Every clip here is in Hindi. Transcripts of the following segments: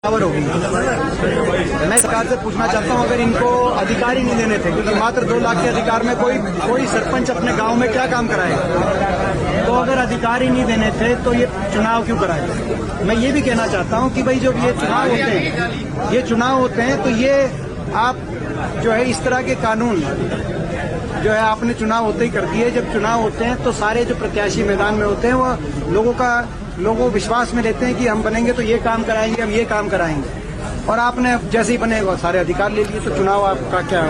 होगी। मैं सरकार से पूछना चाहता हूं, अगर इनको अधिकार ही नहीं देने थे, क्योंकि मात्र 2 लाख के अधिकार में कोई सरपंच अपने गांव में क्या काम कराएगा, तो अगर अधिकार ही नहीं देने थे तो ये चुनाव क्यों कराए। मैं ये भी कहना चाहता हूं कि भाई जब ये चुनाव होते हैं तो ये आप जो है इस तरह के कानून जो है आपने चुनाव होते ही कर दिए। जब चुनाव होते हैं तो सारे जो प्रत्याशी मैदान में होते हैं वो लोगों विश्वास में लेते हैं कि हम बनेंगे तो ये काम कराएंगे, हम ये काम कराएंगे, और आपने जैसे ही बने सारे अधिकार ले लिए। तो चुनाव आपका क्या,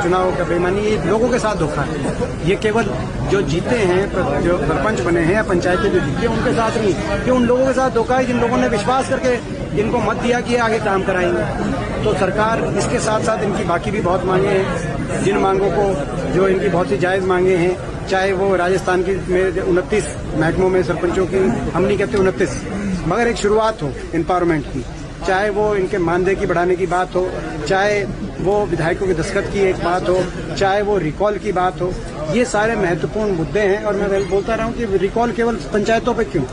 चुनाव का बेईमानी, ये लोगों के साथ धोखा है। ये केवल जो जीते हैं, जो सरपंच बने हैं या पंचायतें जो जीते हैं उनके साथ नहीं, कि उन लोगों के साथ धोखा है जिन लोगों ने विश्वास करके जिनको मत दिया कि आगे काम कराएंगे। तो सरकार इसके साथ साथ इनकी बाकी भी बहुत मांगे हैं, जिन मांगों को जो इनकी बहुत सी जायज मांगे हैं, चाहे वो राजस्थान की में 29 महकमों में सरपंचों की, हम नहीं कहते 29, मगर एक शुरुआत हो एम्पावरमेंट की, चाहे वो इनके मानदेय की बढ़ाने की बात हो, चाहे वो विधायकों के दस्तखत की एक बात हो, चाहे वो रिकॉल की बात हो, ये सारे महत्वपूर्ण मुद्दे हैं। और मैं बोलता रहा हूँ कि रिकॉल केवल पंचायतों पे क्यों,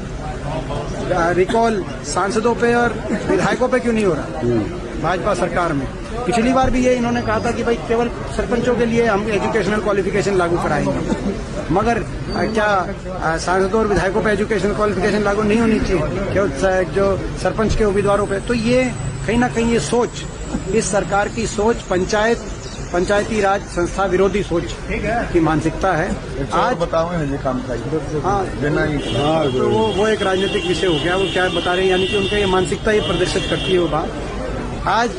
रिकॉल सांसदों पे और विधायकों पे क्यों नहीं हो रहा भाजपा सरकार में। पिछली बार भी ये इन्होंने कहा था कि भाई केवल सरपंचों के लिए हम एजुकेशनल क्वालिफिकेशन लागू कराएंगे, मगर क्या सांसदों और विधायकों पे एजुकेशनल क्वालिफिकेशन लागू नहीं होनी चाहिए, केवल जो सरपंच के उम्मीदवारों पे। तो ये कहीं ना कहीं ये सोच, इस सरकार की सोच पंचायती राज संस्था विरोधी सोच की मानसिकता है। आज बताओ ये काम तो वो एक राजनीतिक विषय हो गया, वो क्या बता रहे हैं, यानी कि उनका ये मानसिकता ये प्रदर्शित करती है वो बात। आज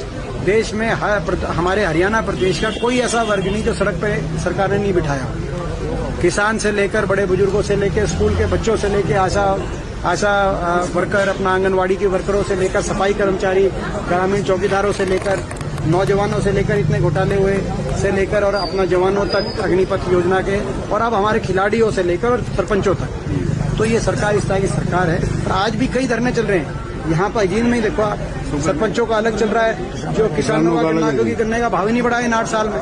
देश में हमारे हरियाणा प्रदेश का कोई ऐसा वर्ग नहीं जो सड़क पे सरकार ने नहीं बिठाया। किसान से लेकर बड़े बुजुर्गों से लेकर स्कूल के बच्चों से लेकर आशा वर्कर, अपना आंगनवाड़ी के वर्करों से लेकर सफाई कर्मचारी, ग्रामीण चौकीदारों से लेकर नौजवानों से लेकर, इतने घोटाले हुए से लेकर और अपना जवानों तक अग्निपथ योजना के, और अब हमारे खिलाड़ियों से लेकर और सरपंचों तक। तो ये सरकार इस तरह की सरकार है। और आज भी कई धरने चल रहे हैं यहाँ पर जींद में ही देखो आप, सरपंचों का अलग चल रहा है, जो किसानों का गन्ना करने का भाव ही नहीं बढ़ा इन 8 साल में।